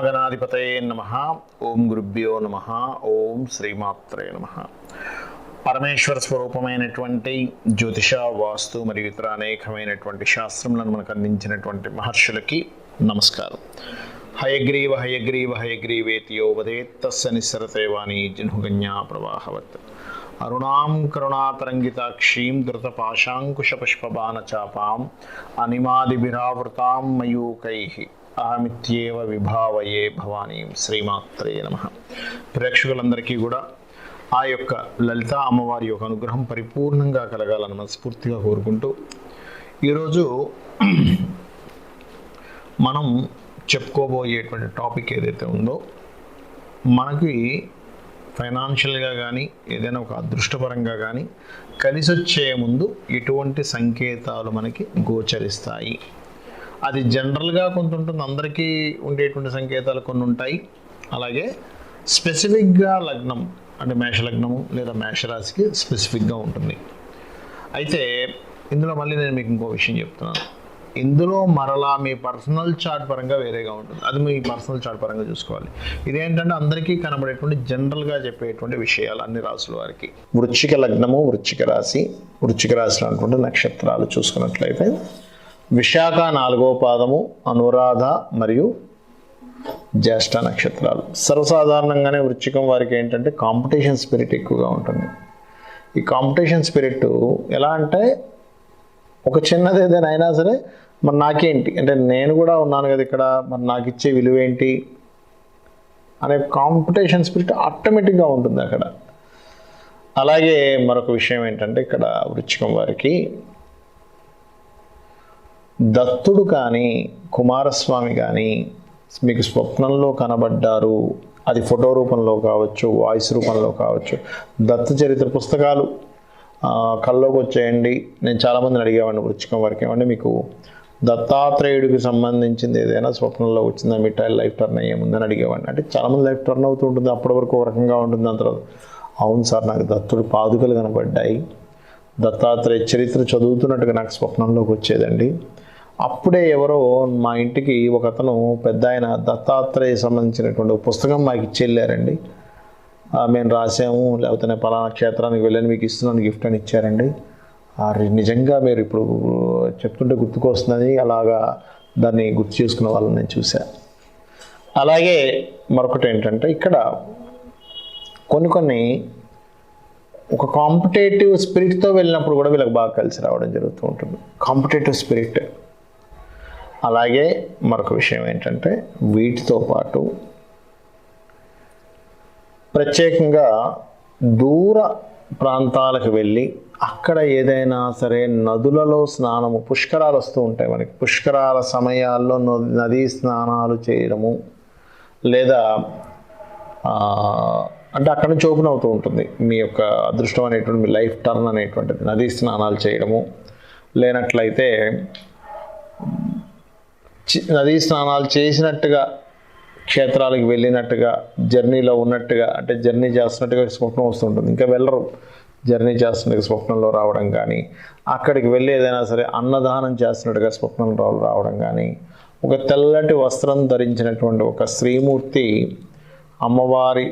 మహాగణాధిపతయే నమః. ఓం గురుభ్యో నమః. ఓం శ్రీమాత్రే నమః. పరమేశ్వర స్వరూపమైనటువంటి జ్యోతిష, వాస్తు మరియు ఇతర అనేకమైనటువంటి శాస్త్రములను మనకు అందించినటువంటి మహర్షులకి నమస్కారం. హయగ్రీవ హయగ్రీవ హయగ్రీవేతియో వదేత్ తస్య నిస్సరతే వాణి జిహ్నుగన్యా ప్రవాహవత్. అరుణాం కరుణాతరంగితాక్షీం ధృతపాశాంకుశపుష్పబాణచాపాం అనిమాదిభిరావృతాం మయూకైః అహమిత్యేవ విభావయే భవానీం. శ్రీమాత్రే నమః. ప్రేక్షకులందరికీ కూడా ఆ యొక్క లలిత అమ్మవారి యొక్క అనుగ్రహం పరిపూర్ణంగా కలగాలని మనస్ఫూర్తిగా కోరుకుంటూ ఈరోజు మనం చెప్పుకోబోయేటువంటి టాపిక్ ఏదైతే ఉందో, మనకి ఫైనాన్షియల్గా కానీ ఏదైనా ఒక అదృష్టపరంగా కానీ కలిసి వచ్చే ముందు ఎటువంటి సంకేతాలు మనకి గోచరిస్తాయి. అది జనరల్గా కొంత ఉంటుంది, అందరికీ ఉండేటువంటి సంకేతాలు కొన్ని ఉంటాయి. అలాగే స్పెసిఫిక్గా లగ్నం అంటే మేషలగ్నము లేదా మేషరాశికి స్పెసిఫిక్గా ఉంటుంది. అయితే ఇందులో మళ్ళీ నేను మీకు ఇంకో విషయం చెప్తున్నాను. ఇందులో మరలా మీ పర్సనల్ చార్ట్ పరంగా వేరేగా ఉంటుంది. అది మీ పర్సనల్ చార్ట్ పరంగా చూసుకోవాలి. ఇదేంటంటే అందరికీ కనబడేటువంటి జనరల్గా చెప్పేటువంటి విషయాలు అన్ని రాసుల వారికి. వృశ్చిక లగ్నము, వృశ్చిక రాశి, వృశ్చిక రాశిలో అనుకుంటే నక్షత్రాలు చూసుకున్నట్లయితే విశాఖ 4వ పాదము, అనురాధ మరియు జ్యేష్ఠ నక్షత్రాలు. సర్వసాధారణంగానే వృశ్చికం వారికి ఏంటంటే కాంపిటీషన్ స్పిరిట్ ఎక్కువగా ఉంటుంది. ఈ కాంపిటీషన్ స్పిరిట్ ఎలా అంటే ఒక చిన్నది ఏదైనా అయినా సరే మరి నాకేంటి అంటే నేను కూడా ఉన్నాను కదా ఇక్కడ, మరి నాకు ఇచ్చే విలువ ఏంటి అనే కాంపిటీషన్ స్పిరిట్ ఆటోమేటిక్గా ఉంటుంది అక్కడ. అలాగే మరొక విషయం ఏంటంటే ఇక్కడ వృశ్చికం వారికి దత్తుడు కానీ కుమారస్వామి కానీ మీకు స్వప్నంలో కనబడ్డారు. అది ఫోటో రూపంలో కావచ్చు, వాయిస్ రూపంలో కావచ్చు. దత్త చరిత్ర పుస్తకాలు కల్లోకి వచ్చేయండి. నేను చాలామందిని అడిగేవాడిని వృశ్చికం వారికి, ఏమంటే మీకు దత్తాత్రేయుడికి సంబంధించింది ఏదైనా స్వప్నంలో వచ్చిందా, మీ లైఫ్ టర్న్ అయ్యేముందని అడిగేవాడిని. అంటే చాలామంది లైఫ్ టర్న్ అవుతూ ఉంటుంది, అప్పటి వరకు ఒక రకంగా ఉంటుంది. దాని తర్వాత అవును సార్ నాకు దత్తుడు పాదుకలు కనబడ్డాయి, దత్తాత్రేయ చరిత్ర చదువుతున్నట్టుగా నాకు స్వప్నంలోకి వచ్చేదండి. అప్పుడే ఎవరో మా ఇంటికి ఒక అతను పెద్ద ఆయన దత్తాత్రేయ సంబంధించినటువంటి పుస్తకం మాకు ఇచ్చెళ్ళారండి. మేము రాసాము, లేకపోతే నేను పలానా క్షేత్రానికి వెళ్ళాను, మీకు ఇస్తున్నాను గిఫ్ట్ అని ఇచ్చారండి. నిజంగా మీరు ఇప్పుడు చెప్తుంటే గుర్తుకొస్తుందని అలాగా దాన్ని గుర్తు చేసుకున్న వాళ్ళని నేను చూశాను. అలాగే మరొకటి ఏంటంటే ఇక్కడ కొన్ని ఒక కాంపిటేటివ్ స్పిరిట్తో వెళ్ళినప్పుడు కూడా వీళ్ళకి బాగా కలిసి రావడం జరుగుతూ ఉంటుంది, కాంపిటేటివ్ స్పిరిట్. అలాగే మరొక విషయం ఏంటంటే వీటితో పాటు ప్రత్యేకంగా దూర ప్రాంతాలకు వెళ్ళి అక్కడ ఏదైనా సరే నదులలో స్నానము, పుష్కరాలు వస్తూ ఉంటాయి మనకి, పుష్కరాల సమయాల్లో నదీ స్నానాలు చేయడము, లేదా అంటే అక్కడ నుంచి ఓపెన్ అవుతూ ఉంటుంది మీ యొక్క అదృష్టం అనేటువంటి, మీ లైఫ్ టర్న్ అనేటువంటిది. నదీ స్నానాలు చేయడము, లేనట్లయితే నదీ స్నానాలు చేసినట్టుగా క్షేత్రాలకు వెళ్ళినట్టుగా, జర్నీలో ఉన్నట్టుగా, అంటే జర్నీ చేస్తున్నట్టుగా స్వప్నం వస్తుంటుంది. ఇంకా వెళ్ళరు, జర్నీ చేస్తున్నట్టుగా స్వప్నంలో రావడం కానీ, అక్కడికి వెళ్ళి ఏదైనా సరే అన్నదానం చేస్తున్నట్టుగా స్వప్నంలో రావడం కానీ, ఒక తెల్లటి వస్త్రం ధరించినటువంటి ఒక శ్రీమూర్తి అమ్మవారి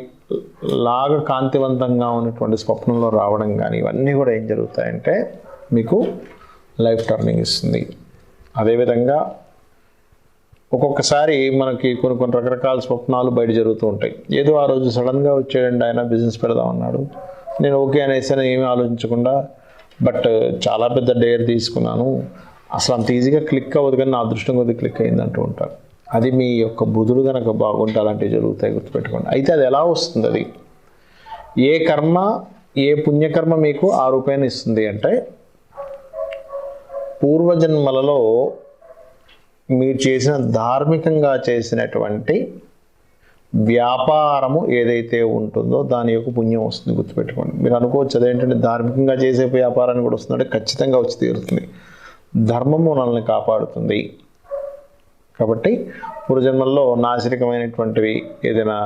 లాగా కాంతివంతంగా ఉన్నటువంటి స్వప్నంలో రావడం కానీ, ఇవన్నీ కూడా ఏం జరుగుతాయంటే మీకు లైఫ్ టర్నింగ్ ఇస్తుంది. అదేవిధంగా ఒక్కొక్కసారి మనకి కొన్ని రకరకాల స్వప్నాలు బయట జరుగుతూ ఉంటాయి. ఏదో ఆ రోజు సడన్గా వచ్చాడండి ఆయన, బిజినెస్ పెడదామన్నాడు, నేను ఓకే అనేసి ఏమీ ఆలోచించకుండా బట్ చాలా పెద్ద డేర్ తీసుకున్నాను, అసలు అంత ఈజీగా క్లిక్ అవ్వదు కానీ నా అదృష్టం కొద్ది క్లిక్ అయింది అంటూ ఉంటారు. అది మీ యొక్క బుధుడు కనుక బాగుంటే అలాంటివి జరుగుతాయి, గుర్తుపెట్టుకోండి. అయితే అది ఎలా వస్తుంది, అది ఏ కర్మ, ఏ పుణ్యకర్మ మీకు ఆ రూపాయలు ఇస్తుంది అంటే పూర్వజన్మలలో మీరు చేసిన ధార్మికంగా చేసినటువంటి వ్యాపారము ఏదైతే ఉంటుందో దాని యొక్క పుణ్యం వస్తుంది, గుర్తుపెట్టుకోండి. మీరు అనుకోవచ్చు అదేంటంటే ధార్మికంగా చేసే వ్యాపారాన్ని కూడా వస్తుందంటే ఖచ్చితంగా వచ్చి తీరుతుంది. ధర్మము మనల్ని కాపాడుతుంది. కాబట్టి పూర్వజన్మల్లో నాసిరకమైనటువంటివి ఏదైనా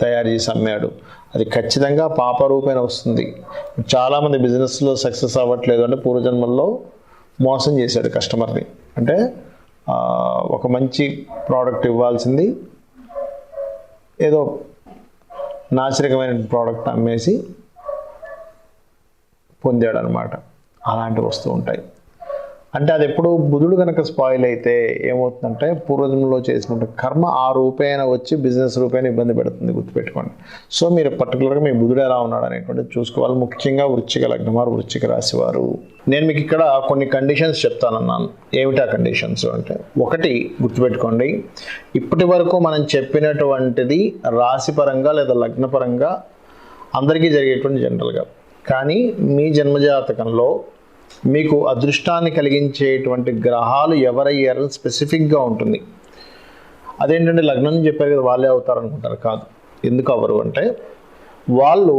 తయారు చేసి అమ్మాడు, అది ఖచ్చితంగా పాపరూపేణ వస్తుంది. చాలామంది బిజినెస్లో సక్సెస్ అవ్వట్లేదు అంటే పూర్వజన్మల్లో మోసం చేశాడు కస్టమర్ని. అంటే ఒక మంచి ప్రోడక్ట్ ఇవ్వాల్సింది ఏదో నాసిరకమైన ప్రోడక్ట్ అమ్మేసి పొందాడు అనమాట. అలాంటివి వస్తూ ఉంటాయి. అంటే అది ఎప్పుడు బుధుడు కనుక స్పాయిల్ అయితే ఏమవుతుందంటే పూర్వజన్మలో చేసినట్టు కర్మ ఆ రూపేణ వచ్చి బిజినెస్ రూపేణ ఇబ్బంది పెడుతుంది, గుర్తుపెట్టుకోండి. సో మీరు పర్టికులర్గా మీ బుధుడు ఎలా ఉన్నాడు అనేటువంటిది చూసుకోవాలి. ముఖ్యంగా వృశ్చిక లగ్నం వారు, వృశ్చిక రాశి వారు. నేను మీకు ఇక్కడ కొన్ని కండిషన్స్ చెప్తానన్నాను. ఏమిటి ఆ కండిషన్స్ అంటే, ఒకటి గుర్తుపెట్టుకోండి, ఇప్పటి వరకు మనం చెప్పినటువంటిది రాశిపరంగా లేదా లగ్నపరంగా అందరికీ జరిగేటువంటి జనరల్గా. కానీ మీ జన్మజాతకంలో మీకు అదృష్టాన్ని కలిగించేటువంటి గ్రహాలు ఎవరయ్యారని స్పెసిఫిక్గా ఉంటుంది. అదేంటంటే లగ్నం చెప్పారు కదా వాళ్ళే అవుతారు అనుకుంటారు. కాదు. ఎందుకు అవ్వరు అంటే, వాళ్ళు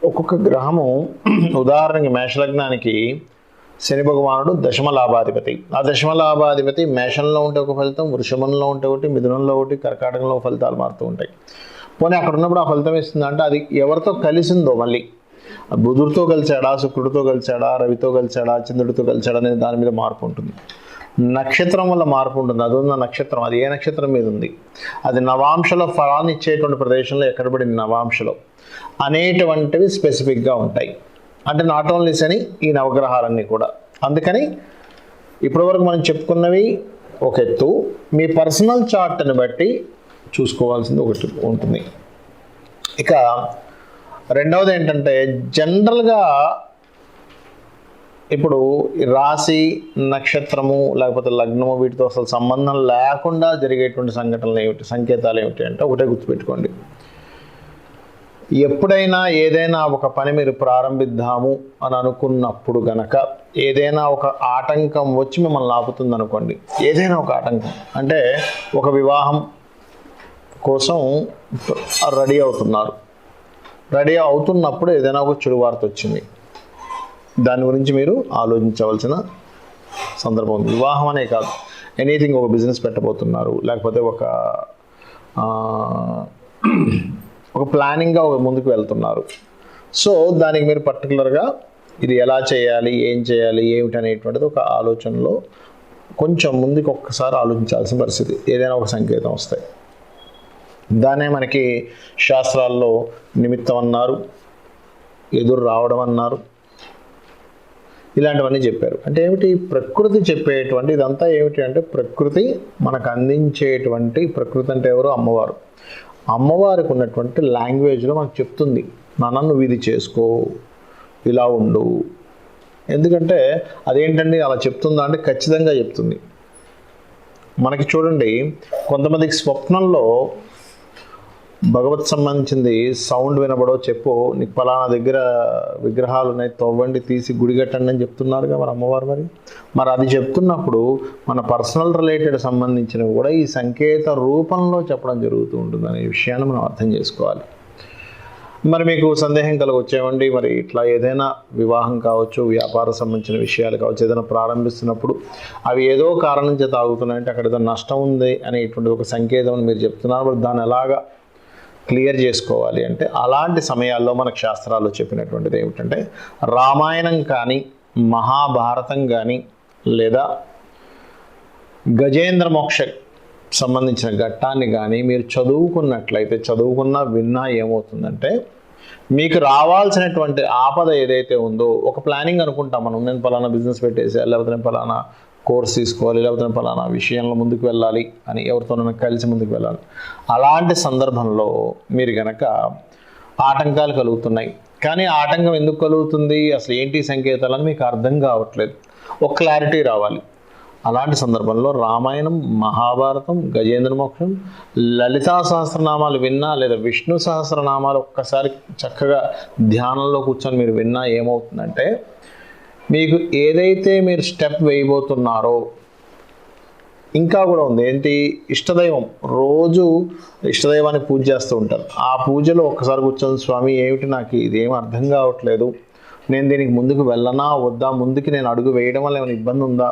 ఒక్కొక్క గ్రహము ఉదాహరణకి మేషలగ్నానికి శని భగవానుడు దశమ లాభాధిపతి. ఆ దశమ లాభాధిపతి మేషంలో ఉంటే ఒక ఫలితం, వృషభంలో ఉంటే ఒకటి, మిథునంలో ఒకటి, కర్కాటకంలో ఫలితాలు మారుతూ ఉంటాయి. పోనీ అక్కడ ఉన్నప్పుడు ఆ ఫలితం ఇస్తుందంటే అది ఎవరితో కలిసిందో, మళ్ళీ బుధుడితో కలిసాడా, శుక్రుడితో కలిసాడా, రవితో కలిసాడా, చంద్రుడితో కలిసాడా అనేది దాని మీద మార్పు ఉంటుంది. నక్షత్రం వల్ల మార్పు ఉంటుంది. అది ఉన్న నక్షత్రం, అది ఏ నక్షత్రం మీద ఉంది, అది నవాంశలో ఫలాన్ని ఇచ్చేటువంటి ప్రదేశంలో ఎక్కడ పడింది నవాంశలో అనేటువంటివి స్పెసిఫిక్గా ఉంటాయి. అంటే నాట్ ఓన్లీ శని, ఈ నవగ్రహాలన్నీ కూడా. అందుకని ఇప్పటివరకు మనం చెప్పుకున్నవి ఒక ఎత్తు, మీ పర్సనల్ చార్ట్ని బట్టి చూసుకోవాల్సింది ఒకటి ఉంటుంది. ఇక రెండవది ఏంటంటే, జనరల్గా ఇప్పుడు రాశి, నక్షత్రము లేకపోతే లగ్నము వీటితో అసలు సంబంధం లేకుండా జరిగేటువంటి సంఘటనలు ఏమిటి, సంకేతాలు ఏమిటి అంటే ఒకటే గుర్తుపెట్టుకోండి. ఎప్పుడైనా ఏదైనా ఒక పని మీరు ప్రారంభిద్దాము అని అనుకున్నప్పుడు గనక ఏదైనా ఒక ఆటంకం వచ్చి మిమ్మల్ని ఆపుతుంది అనుకోండి. ఏదైనా ఒక ఆటంకం అంటే, ఒక వివాహం కోసం రెడీ అవుతున్నారు, రెడీ అవుతున్నప్పుడు ఏదైనా ఒక చెడు వార్త వచ్చింది, దాని గురించి మీరు ఆలోచించవలసిన సందర్భం ఉంది. వివాహం అనే కాదు, ఎనీథింగ్, ఒక బిజినెస్ పెట్టబోతున్నారు, లేకపోతే ఒక ప్లానింగ్గా ముందుకు వెళ్తున్నారు. సో దానికి మీరు పర్టికులర్గా ఇది ఎలా చేయాలి, ఏం చేయాలి, ఏమిటి అనేటువంటిది ఒక ఆలోచనలో కొంచెం ముందుకు ఒక్కసారి ఆలోచించాల్సిన పరిస్థితి. ఏదైనా ఒక సంకేతం వస్తాయి. దాన్నే మనకి శాస్త్రాల్లో నిమిత్తం అన్నారు, ఎదురు రావడం అన్నారు, ఇలాంటివన్నీ చెప్పారు. అంటే ఏమిటి, ప్రకృతి చెప్పేటువంటి ఇదంతా ఏమిటి అంటే, ప్రకృతి మనకు అందించేటువంటి, ప్రకృతి అంటే ఎవరు, అమ్మవారు. అమ్మవారికి ఉన్నటువంటి లాంగ్వేజ్లో మనకు చెప్తుంది, నాన్న నువ్వు ఇది చేసుకో, ఇలా ఉండు. ఎందుకంటే అదేంటండి అలా చెప్తుందా అంటే ఖచ్చితంగా చెప్తుంది. మనకి చూడండి, కొంతమందికి స్వప్నంలో భగవత్ సంబంధించింది సౌండ్ వినబడో, చెప్పు నీకు పలానా దగ్గర విగ్రహాలు ఉన్నాయి, తవ్వండి, తీసి గుడి కట్టండి అని చెప్తున్నారుగా మరి అమ్మవారు. మరి అది చెప్తున్నప్పుడు మన పర్సనల్ రిలేటెడ్ సంబంధించినవి కూడా ఈ సంకేత రూపంలో చెప్పడం జరుగుతూ ఉంటుంది అనే విషయాన్ని మనం అర్థం చేసుకోవాలి. మరి మీకు సందేహం కలగొచ్చేవండి, మరి ఇట్లా ఏదైనా వివాహం కావచ్చు, వ్యాపార సంబంధించిన విషయాలు కావచ్చు, ఏదైనా ప్రారంభిస్తున్నప్పుడు అవి ఏదో కారణం చేత ఆగుతున్నాయంటే అక్కడ ఏదో నష్టం ఉంది అనేటువంటి ఒక సంకేతం అని మీరు చెప్తున్నారు. మరి దాన్ని ఎలాగా క్లియర్ చేసుకోవాలి అంటే, అలాంటి సమయాల్లో మనకు శాస్త్రాల్లో చెప్పినటువంటిది ఏమిటంటే, రామాయణం కానీ, మహాభారతం కానీ, లేదా గజేంద్ర మోక్ష సంబంధించిన ఘట్టాన్ని కానీ మీరు చదువుకున్నట్లయితే, చదువుకున్నా విన్నా ఏమవుతుందంటే, మీకు రావాల్సినటువంటి ఆపద ఏదైతే ఉందో, ఒక ప్లానింగ్ అనుకుంటాం మనం, నేను పలానా బిజినెస్ పెట్టేసి, లేకపోతే నేను పలానా కోర్స్ తీసుకోవాలి, లేకపోతే నేను పలానా విషయంలో ముందుకు వెళ్ళాలి అని, ఎవరితోనైనా కలిసి ముందుకు వెళ్ళాలి. అలాంటి సందర్భంలో మీరు కనుక ఆటంకాలు కలుగుతున్నాయి, కానీ ఆటంకం ఎందుకు కలుగుతుంది, అసలు ఏంటి సంకేతాలని మీకు అర్థం కావట్లేదు, ఒక క్లారిటీ రావాలి. అలాంటి సందర్భంలో రామాయణం, మహాభారతం, గజేంద్ర మోక్షం, లలితా సహస్రనామాలు విన్నా, లేదా విష్ణు సహస్రనామాలు ఒక్కసారి చక్కగా ధ్యానంలో కూర్చొని మీరు విన్నా ఏమవుతుందంటే, మీకు ఏదైతే మీరు స్టెప్ వేయబోతున్నారో, ఇంకా కూడా ఉంది ఏంటి, ఇష్టదైవం, రోజు ఇష్టదైవాన్ని పూజ చేస్తూ ఉంటారు. ఆ పూజలో ఒక్కసారి కూర్చొని, స్వామి ఏమిటి నాకు ఇదేం అర్థం కావట్లేదు, నేను దీనికి ముందుకు వెళ్ళనా వద్దా, ముందుకి నేను అడుగు వేయడం వల్ల ఏమైనా ఇబ్బంది ఉందా,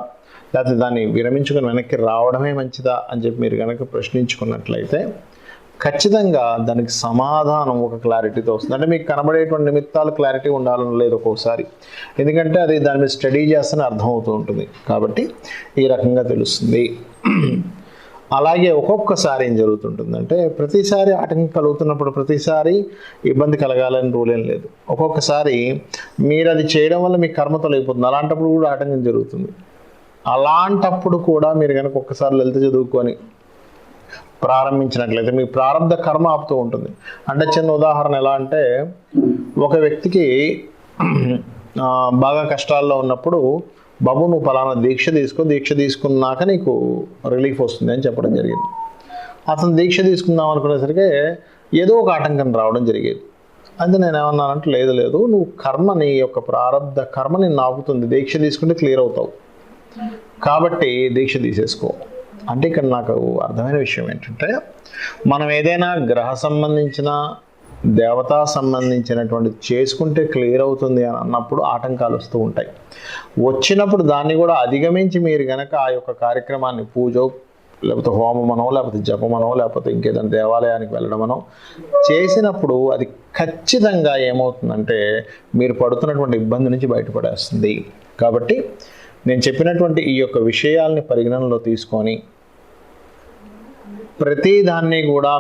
లేకపోతే దాన్ని విరమించుకొని వెనక్కి రావడమే మంచిదా అని చెప్పి మీరు కనుక ప్రశ్నించుకున్నట్లయితే ఖచ్చితంగా దానికి సమాధానం ఒక క్లారిటీతో వస్తుంది. అంటే మీకు కనబడేటువంటి నిమిత్తాలు క్లారిటీ ఉండాలని లేదు ఒక్కోసారి, ఎందుకంటే అది దాని మీద స్టడీ చేస్తేనే అర్థమవుతూ ఉంటుంది. కాబట్టి ఈ రకంగా తెలుస్తుంది. అలాగే ఒక్కొక్కసారి ఏం జరుగుతుంటుందంటే, ప్రతిసారి ఆటంకం కలుగుతున్నప్పుడు ప్రతిసారి ఇబ్బంది కలగాలని రూల్ ఏం లేదు. ఒక్కొక్కసారి మీరు అది చేయడం వల్ల మీకు కర్మ తొలగిపోతుంది, అలాంటప్పుడు కూడా ఆటంకం జరుగుతుంది. అలాంటప్పుడు కూడా మీరు కనుక ఒక్కసారి లలిత చదువుకొని ప్రారంభించినట్లయితే మీ ప్రారంభ కర్మ ఆపుతూ ఉంటుంది. అంటే చిన్న ఉదాహరణ ఎలా అంటే, ఒక వ్యక్తికి బాగా కష్టాల్లో ఉన్నప్పుడు, బాబు నువ్వు పలానా దీక్ష తీసుకో, దీక్ష తీసుకున్నాక నీకు రిలీఫ్ వస్తుంది అని చెప్పడం జరిగింది. అతను దీక్ష తీసుకుందాం అనుకునేసరికి ఏదో ఒక ఆటంకం రావడం జరిగేది. అయితే నేను ఏమన్నానంటే, లేదు నువ్వు కర్మ, నీ యొక్క ప్రారంధ కర్మ నిన్ను ఆపుతుంది, దీక్ష తీసుకుంటే క్లియర్ అవుతావు, కాబట్టి దీక్ష తీసేసుకో. అంటే ఇక్కడ నాకు అర్థమైన విషయం ఏంటంటే, మనం ఏదైనా గ్రహ సంబంధించిన దేవతా సంబంధించినటువంటి చేసుకుంటే క్లియర్ అవుతుంది అని అన్నప్పుడు ఆటంకాలు వస్తూ ఉంటాయి. వచ్చినప్పుడు దాన్ని కూడా అధిగమించి మీరు కనుక ఆ యొక్క కార్యక్రమాన్ని పూజో లేకపోతే హోమమనో లేకపోతే జపమనో లేకపోతే ఇంకేదైనా దేవాలయానికి వెళ్ళడమనో చేసినప్పుడు అది ఖచ్చితంగా ఏమవుతుందంటే మీరు పడుతున్నటువంటి ఇబ్బంది నుంచి బయటపడేస్తుంది. కాబట్టి నేను చెప్పినటువంటి ఈ యొక్క విషయాల్ని పరిగణనలో తీసుకొని ప్రతి దాన్ని కూడా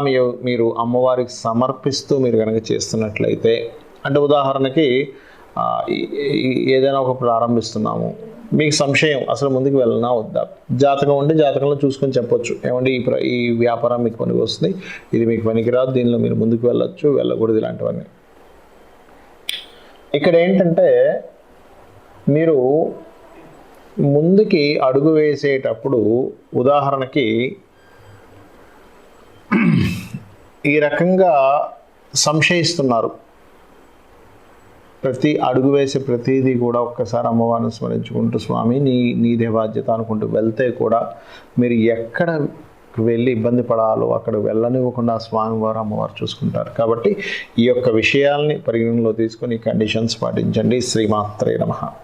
మీరు అమ్మవారికి సమర్పిస్తూ మీరు కనుక చేస్తున్నట్లయితే, అంటే ఉదాహరణకి ఏదైనా ఒక ప్రారంభిస్తున్నాము, మీకు సంశయం అసలు ముందుకు వెళ్ళనా వద్దా, జాతకం ఉంటే జాతకంలో చూసుకొని చెప్పొచ్చు, ఏమంటే ఈ వ్యాపారం మీకు పనికి వస్తుంది, ఇది మీకు పనికిరాదు, దీనిలో మీరు ముందుకు వెళ్ళొచ్చు, వెళ్ళకూడదు, ఇలాంటివన్నీ. ఇక్కడ ఏంటంటే మీరు ముందుకి అడుగు వేసేటప్పుడు ఉదాహరణకి ఈ రకంగా సంశయిస్తున్నారు, ప్రతి అడుగు వేసే ప్రతిదీ కూడా ఒక్కసారి అమ్మవారిని స్మరించుకుంటూ స్వామి నీదే బాధ్యత అనుకుంటూ వెళ్తే కూడా మీరు ఎక్కడ వెళ్ళి ఇబ్బంది పడాలో అక్కడ వెళ్ళనివ్వకుండా స్వామివారు అమ్మవారు చూసుకుంటారు. కాబట్టి ఈ యొక్క విషయాల్ని పరిగణనలో తీసుకొని కండిషన్స్ పాటించండి. శ్రీమాత్రే నమః.